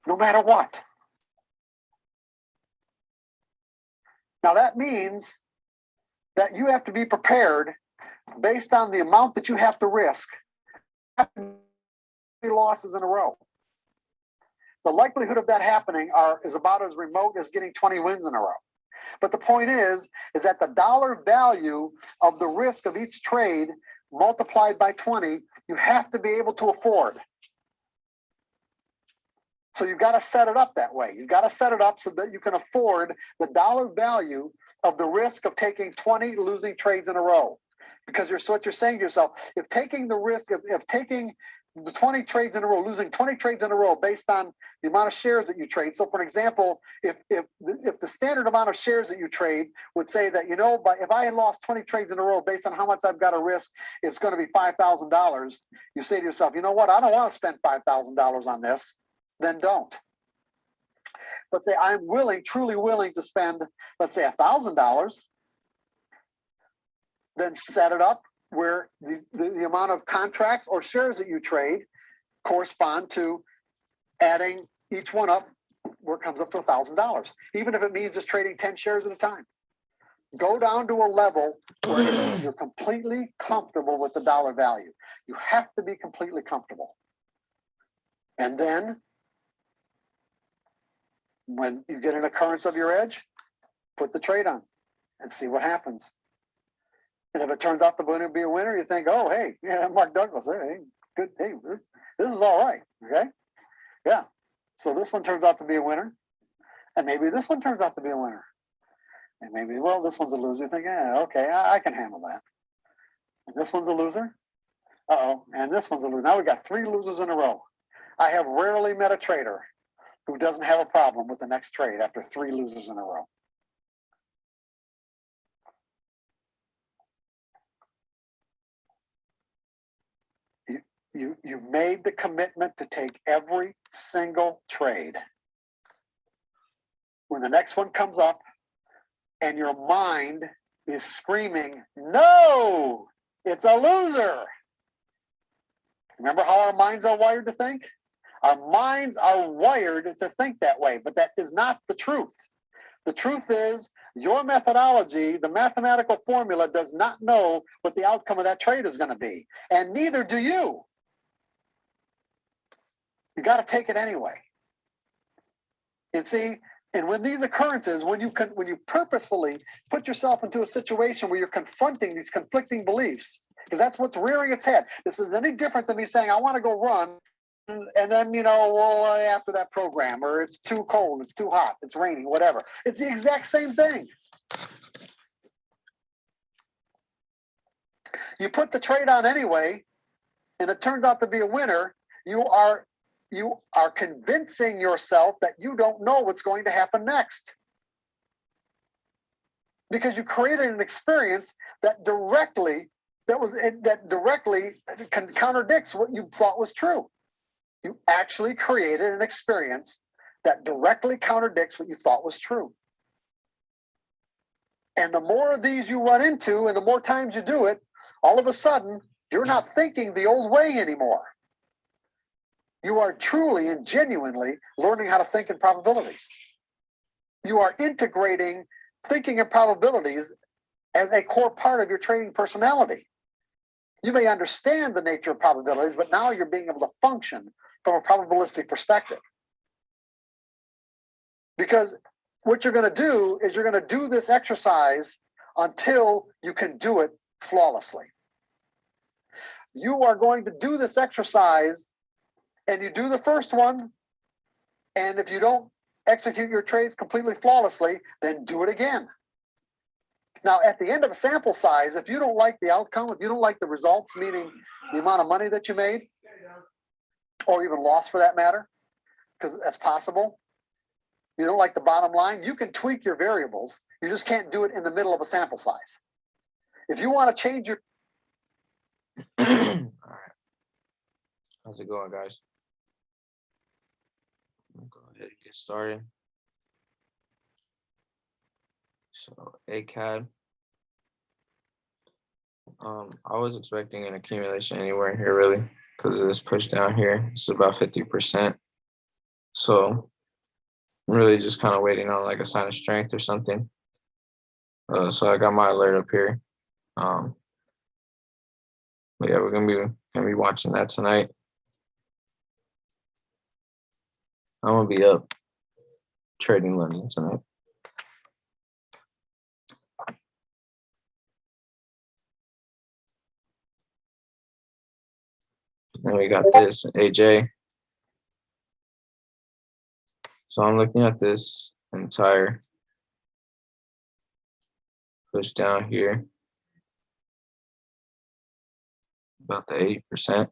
No matter what. Now that means that you have to be prepared based on the amount that you have to risk. Losses in a row. The likelihood of that happening is about as remote as getting 20 wins in a row. But the point is that the dollar value of the risk of each trade multiplied by 20, you have to be able to afford. So you've got to set it up that way. You've got to set it up so that you can afford the dollar value of the risk of taking 20 losing trades in a row. Because what you're saying to yourself, if taking the risk of taking the 20 trades in a row, losing 20 trades in a row based on the amount of shares that you trade. So for example, if the standard amount of shares that you trade would say that, if I had lost 20 trades in a row based on how much I've got to risk, it's going to be $5,000. You say to yourself, you know what? I don't want to spend $5,000 on this. Then don't. But say I'm truly willing to spend, let's say $1,000, then set it up where the amount of contracts or shares that you trade correspond to adding each one up where it comes up to $1,000, even if it means just trading 10 shares at a time. Go down to a level where you're completely comfortable with the dollar value. You have to be completely comfortable. And then when you get an occurrence of your edge, put the trade on and see what happens. And if it turns out to be a winner, you think, oh, hey, yeah, Mark Douglas, hey, good, hey, this is all right, okay? Yeah, so this one turns out to be a winner, and maybe this one turns out to be a winner. And maybe, well, this one's a loser. You think, yeah, okay, I can handle that. And this one's a loser. Uh-oh, and this one's a loser. Now we got 3 losers in a row. I have rarely met a trader who doesn't have a problem with the next trade after 3 losers in a row. You made the commitment to take every single trade. When the next one comes up and your mind is screaming, no, it's a loser. Remember how our minds are wired to think? Our minds are wired to think that way, but that is not the truth. The truth is your methodology, the mathematical formula, does not know what the outcome of that trade is going to be, and neither do you. You got to take it anyway. And see, and when these occurrences, when you purposefully put yourself into a situation where you're confronting these conflicting beliefs, because that's what's rearing its head. This is any different than me saying, I want to go run, and then, after that program, or it's too cold, it's too hot, it's raining, whatever. It's the exact same thing. You put the trade on anyway, and it turns out to be a winner, you are convincing yourself that you don't know what's going to happen next. Because you created an experience that directly contradicts what you thought was true. You actually created an experience that directly contradicts what you thought was true. And the more of these you run into and the more times you do it, all of a sudden, you're not thinking the old way anymore. You are truly and genuinely learning how to think in probabilities. You are integrating thinking in probabilities as a core part of your trading personality. You may understand the nature of probabilities, but now you're being able to function from a probabilistic perspective. Because what you're going to do is you're going to do this exercise until you can do it flawlessly. You are going to do this exercise, and you do the first one, and if you don't execute your trades completely flawlessly, then do it again. Now, at the end of a sample size, if you don't like the outcome, if you don't like the results, meaning the amount of money that you made, or even lost for that matter, because that's possible, you don't like the bottom line, you can tweak your variables. You just can't do it in the middle of a sample size. If you want to change your... All right. How's it going, guys? I'll go ahead and get started. So ACAD. I was expecting an accumulation anywhere here, really, because of this push down here. It's about 50%. So I'm really just kind of waiting on like a sign of strength or something. So I got my alert up here. But yeah, we're gonna be watching that tonight. I'm gonna be up trading London tonight. And we got this AJ. So I'm looking at this entire push down here, about the 80%.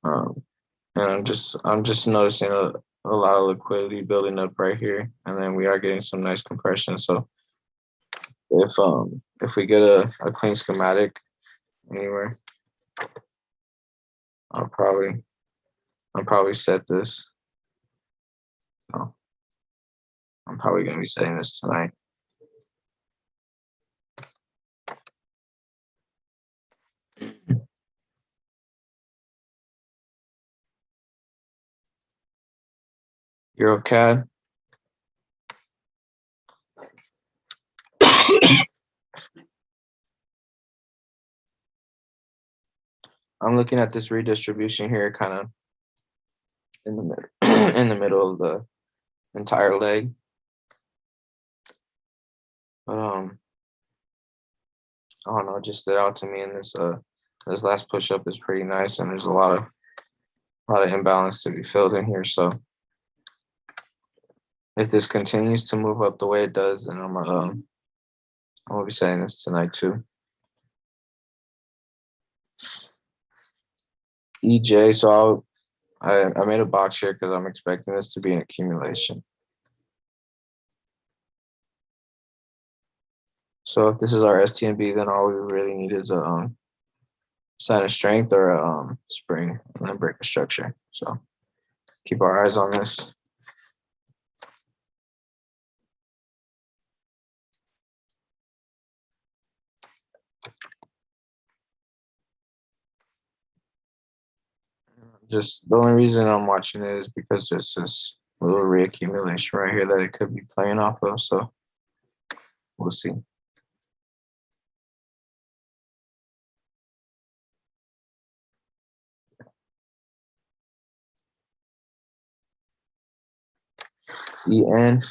And I'm just noticing a lot of liquidity building up right here, and then we are getting some nice compression. So if we get a clean schematic anywhere, I'll probably set this. So I'm probably gonna be setting this tonight. EuroCAD. I'm looking at this redistribution here, kind of in the middle, in the middle of the entire leg. But I don't know, it just stood out to me, and this last push up is pretty nice, and there's a lot of imbalance to be filled in here. So if this continues to move up the way it does, then I'm gonna be saying this tonight too. EJ, so I made a box here because I'm expecting this to be an accumulation. So if this is our STNB, then all we really need is a sign of strength or a spring and then break a structure. So keep our eyes on this. Just the only reason I'm watching it is because there's this little reaccumulation right here that it could be playing off of. So we'll see. EN.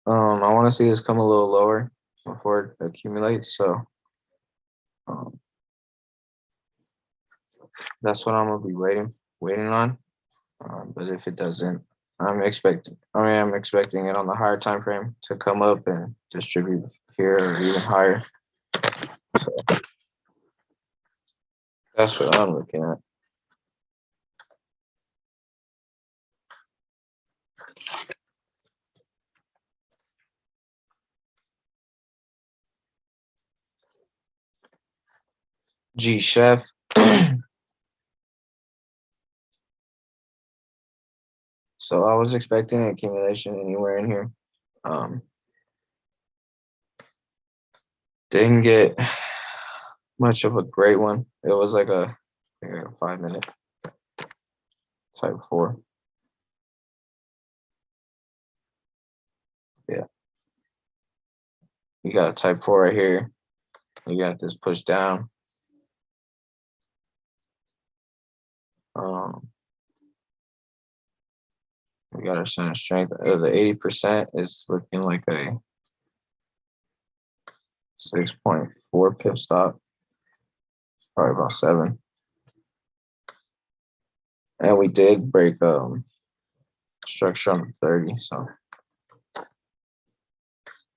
I want to see this come a little lower before it accumulates. So that's what I'm gonna be waiting on. But if it doesn't, I'm expecting it on the higher time frame to come up and distribute here or even higher. So that's what I'm looking at. G Chef. So I was expecting an accumulation anywhere in here. Didn't get much of a great one. It was like a 5-minute type 4. Yeah. You got a type 4 right here. You got this push down. We got our center strength. The 80% is looking like a 6.4 pip stop. Probably about 7. And we did break structure on the 30. So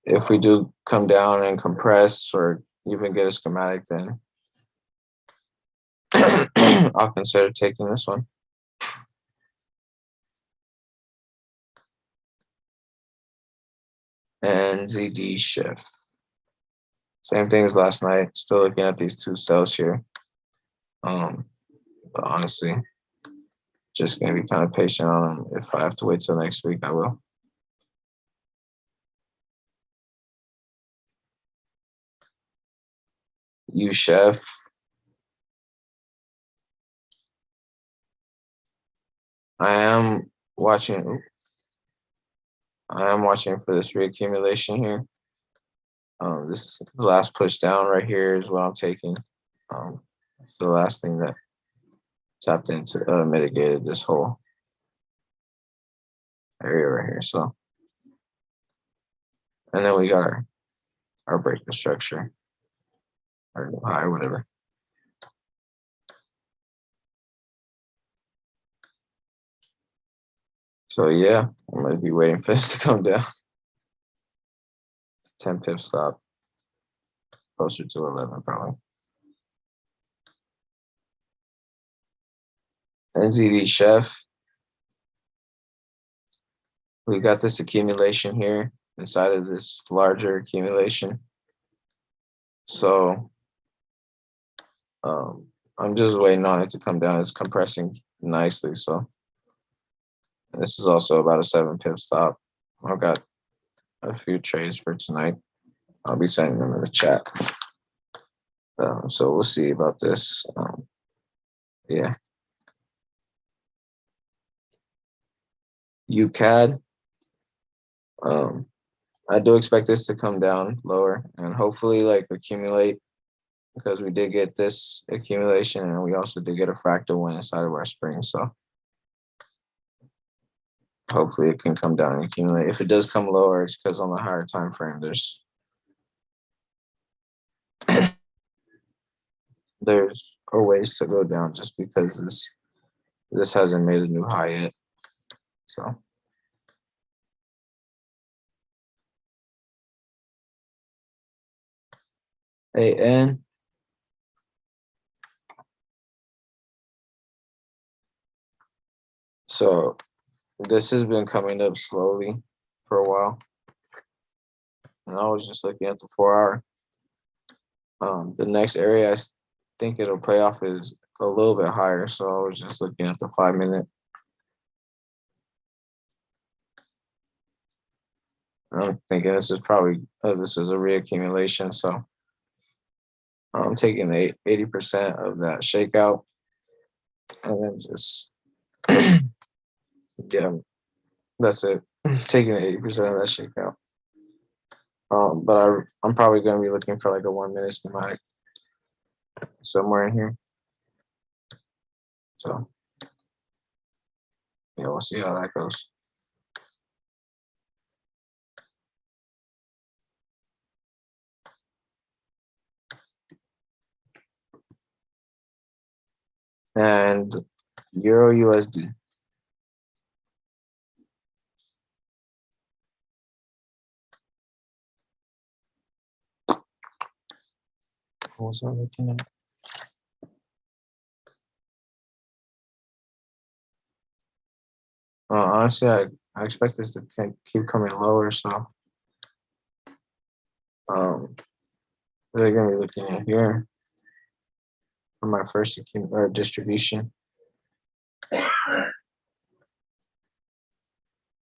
if we do come down and compress or even get a schematic, then I'll consider taking this one. And ZD shift. Same thing as last night. Still looking at these 2 cells here. But honestly, just gonna be kind of patient on them. If I have to wait till next week, I will. U Chef. I am watching. I am watching for this reaccumulation here. This last push down right here is what I'm taking. It's the last thing that tapped into mitigated this whole area right here. So, and then we got our breaker structure, or high, whatever. So yeah, I'm gonna be waiting for this to come down. It's a 10 pip stop, closer to 11 probably. NZD Chef. We got this accumulation here inside of this larger accumulation. So I'm just waiting on it to come down. It's compressing nicely. So this is also about a 7 pip stop. I've got a few trades for tonight. I'll be sending them in the chat. So we'll see about this. Yeah. UCAD. I do expect this to come down lower and hopefully like accumulate, because we did get this accumulation and we also did get a fractal one inside of our spring. So hopefully it can come down and accumulate. If it does come lower, it's because on the higher time frame, there's ways to go down just because this hasn't made a new high yet. So AN. So this has been coming up slowly for a while. And I was just looking at the 4 hour. The next area I think it'll play off is a little bit higher. So I was just looking at the 5 minute. I'm thinking this is probably, this is a reaccumulation. So I'm taking 80% of that shakeout and then just, yeah, that's it. Taking 80% of that shakeout. But I'm probably going to be looking for like a 1 minute schematic somewhere in here. So yeah, we'll see how that goes. And Euro USD. What was I looking at? Honestly, I expect this to keep coming lower. So they're going to be looking at here for my first distribution.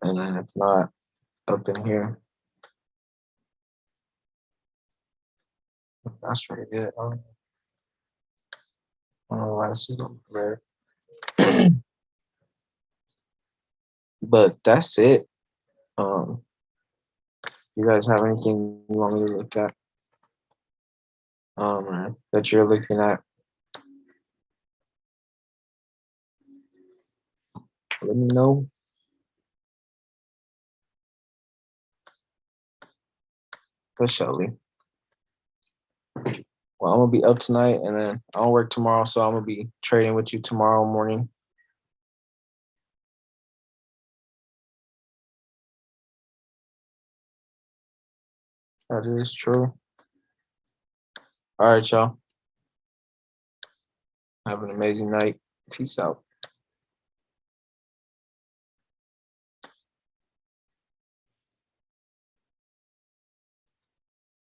And then if not, up in here. That's pretty good. I don't know why this is on rare. But that's it. You guys have anything you want me to look at? That you're looking at? Let me know. For Shelly. Well, I'm gonna be up tonight, and then I don't work tomorrow, so I'm gonna be trading with you tomorrow morning. That is true. All right, y'all. Have an amazing night. Peace out.